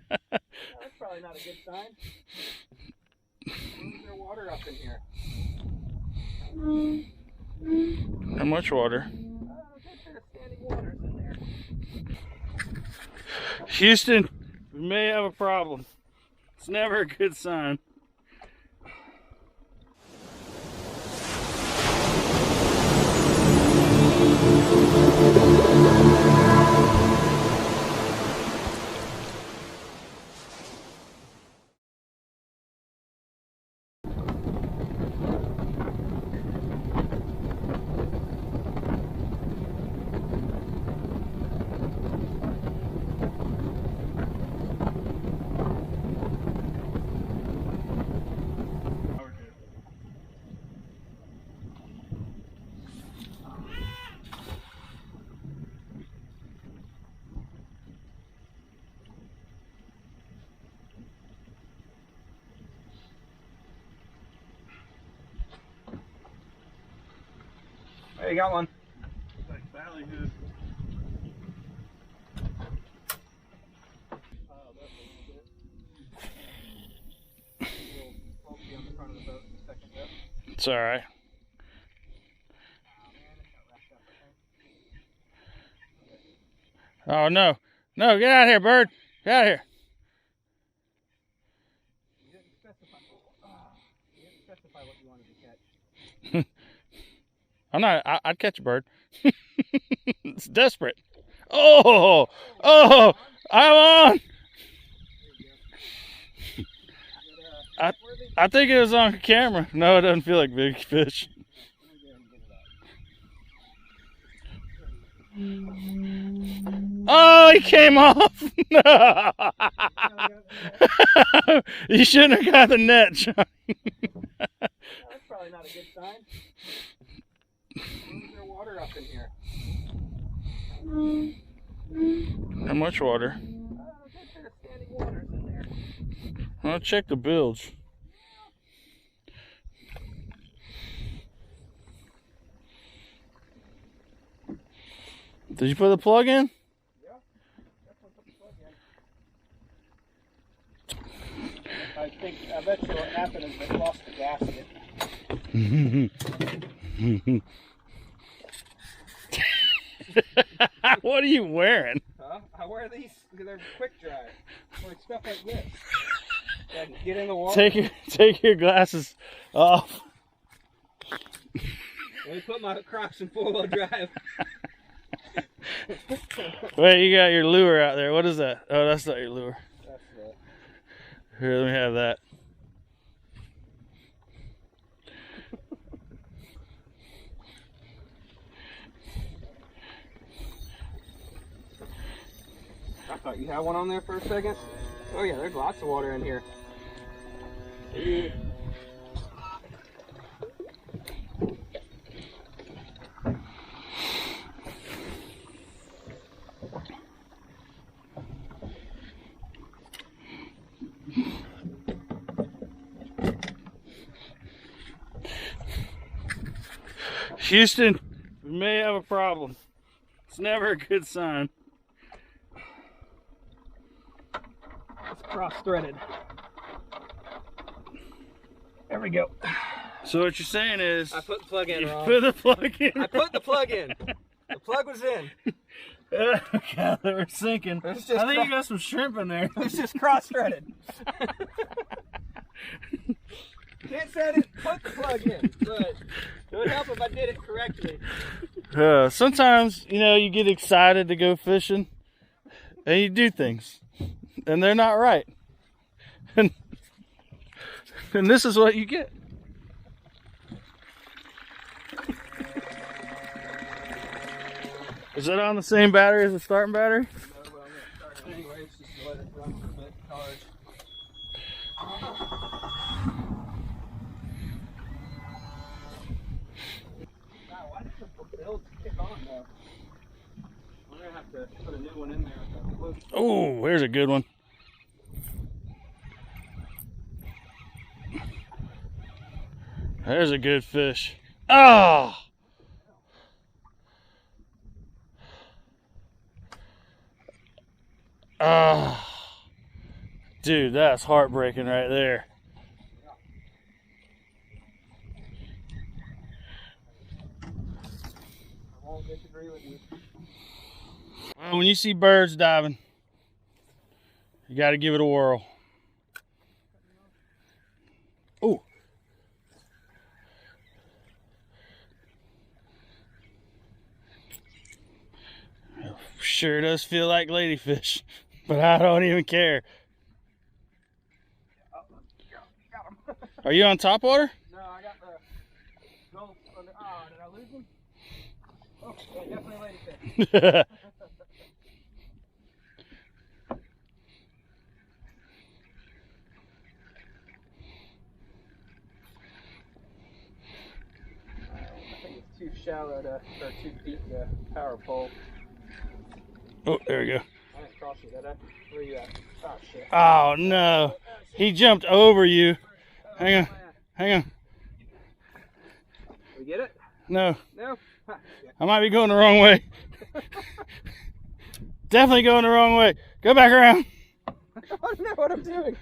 That's probably not a good sign. Is there water up in here? How much water? A good bit of standing waters in there. Houston, we may have a problem. It's never a good sign. There, you got one. Like ballyhoo. It's all right. Oh no, no! Get out of here, bird! Get out of here! You didn't specify what you wanted to catch. I'm not. I'd catch a bird. It's desperate. Oh, oh! I'm on. I think it was on camera. No, it doesn't feel like big fish. Oh, he came off. You shouldn't have got the net, John. That's probably not a good sign. Is there water up in here? How much water? A good bit of standing waters in there. I'll check the bilge. Did you put the plug in? Yeah, definitely put the plug in. I bet you what happened is they lost the gasket. What are you wearing? Huh? I wear these because they're quick dry. Like stuff like this. I can get in the water. Take your glasses off. Let me put my Crocs in 4-wheel drive. Wait, you got your lure out there. What is that? Oh, that's not your lure. That's the... Here, let me have that. I thought you had one on there for a second. Oh yeah, there's lots of water in here. Houston, we may have a problem. It's never a good sign. It's cross-threaded. There we go. So what you're saying is... I put the plug in wrong. Put the plug in. I put the plug in. The plug was in. God, they were sinking. I think you got some shrimp in there. It's just cross-threaded. Can't set it, put the plug in, but it would help if I did it correctly. Sometimes, you know, you get excited to go fishing and you do things and they're not right. And this is what you get. Is that on the same battery as the starting battery? No, but I'm going to start it anyways, just to let it run for a bit, charge. Wow, why did the build kick on though? We're going to have to put a new one in there. Oh, here's a good one. There's a good fish. Oh! Ah! Dude, that's heartbreaking right there. I won't disagree with you. Well, when you see birds diving, you got to give it a whirl. Oh. Sure does feel like ladyfish, but I don't even care. Got him. Are you on top water? No, I got the gulp under. Oh, did I lose him? Oh, yeah, definitely ladyfish. I think it's too shallow to, or too deep to power pole. Oh, there we go. I didn't cross you, did I? Where you at? Oh, shit. Oh, no. He jumped over you. Hang on. Hang on. We get it? No. No? I might be going the wrong way. Definitely going the wrong way. Go back around. I don't know what I'm doing.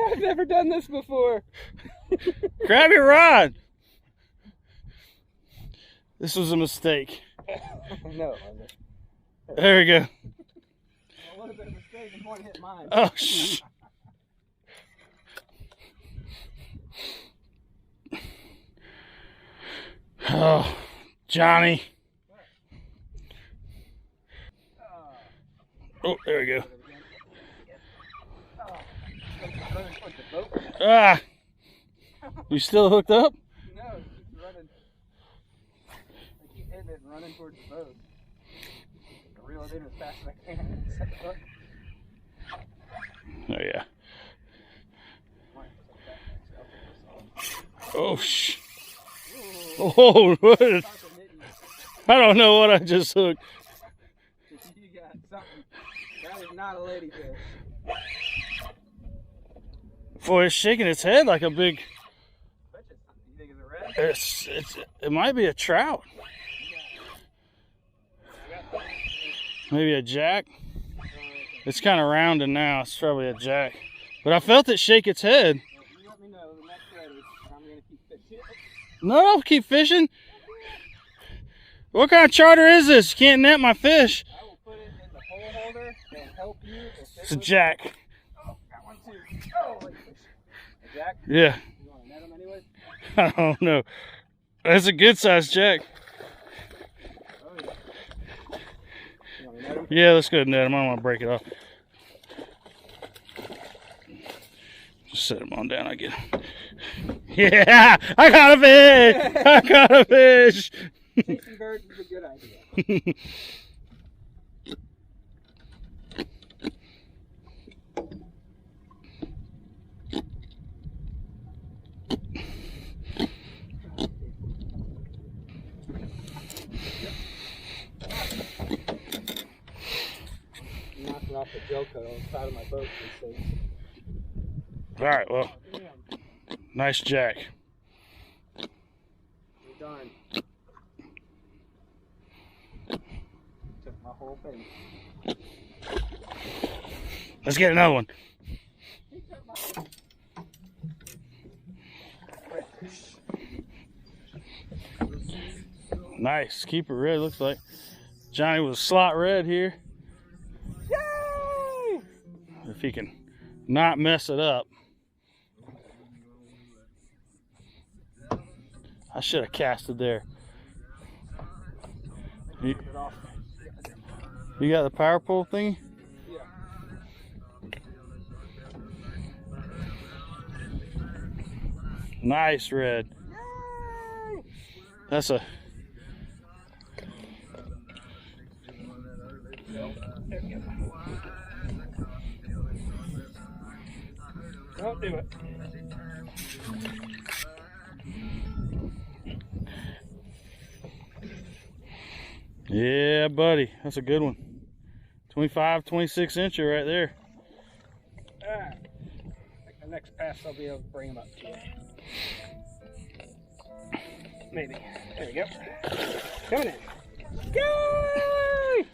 I've never done this before. Grab your rod. This was a mistake. No. There we go. It would have been a mistake if one hit mine. Oh, shh. Oh, Johnny. Oh, there we go. Ah. You still hooked up? No, it keeps running. I keep hitting it and running towards the boat. I reel it in as fast as I can. Set the hook. Oh, yeah. Oh, shh. Oh, what? I don't know what I just hooked. You got something. That is not a ladyfish. Boy, it's shaking its head like a big. You think it's a red? It might be a trout. Maybe a jack. It's kind of rounding now. It's probably a jack. But I felt it shake its head. You let me know the next ready. I'm going to keep fishing. No, don't keep fishing. What kind of charter is this? You can't net my fish. I will put it in the pole holder and help you. It's a jack. Oh, got one too. Oh, ladyfish. A jack? Yeah. You want to net him anyways? I don't know. That's a good sized jack. Oh, yeah. You want me to net him? Yeah, let's go ahead and net him. I don't want to break it off. Just set him on down. I get him. Yeah, I got a fish. I got a fish. Chasing birds is a good idea. Knocking off the gel coat on the side of my boat. All right, well, nice jack. You're done. Took my whole thing. Let's get another one. Nice, keep it red. Looks like Johnny was slot red here. Yay! If he can not mess it up. I should have casted there. You got the power pole thingy? Yeah. Nice red. Yay! That's a. Don't do it. Yeah, buddy. That's a good one. 25, 26 incher right there. Alright. The next pass I'll be able to bring him up to you. Maybe. There we go. Coming in. Yay!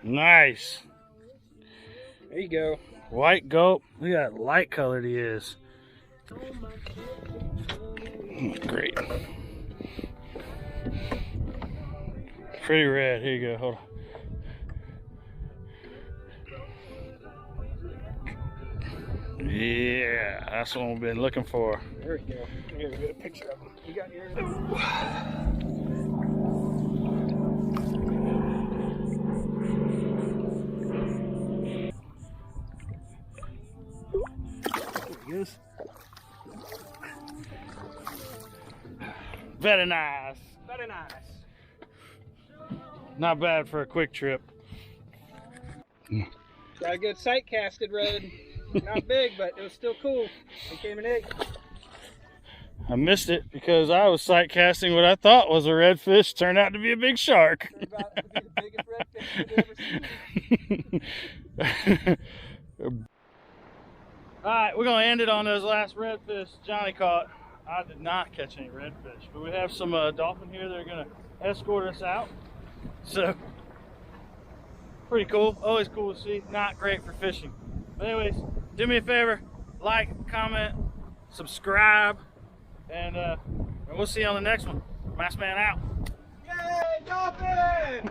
Nice. There you go. White gulp. Look at that light colored he is. Great. Pretty red. Here you go. Hold on. Yeah, that's what we've been looking for. There we go. Here, get a picture of him. You got yours? There he goes. Very nice. Very nice. Not bad for a quick trip. Got a good sight casted rod. Not big, but it was still cool. It came an egg. I missed it because I was sight casting what I thought was a redfish. Turned out to be a big shark. It's about to be the biggest redfish you've ever seen. Alright, we're going to end it on those last redfish Johnny caught. I did not catch any redfish, but we have some dolphin here that are going to escort us out. So, pretty cool. Always cool to see. Not great for fishing. But anyways, do me a favor, like, comment, subscribe, and we'll see you on the next one. Mass Man out. Yay, dolphin!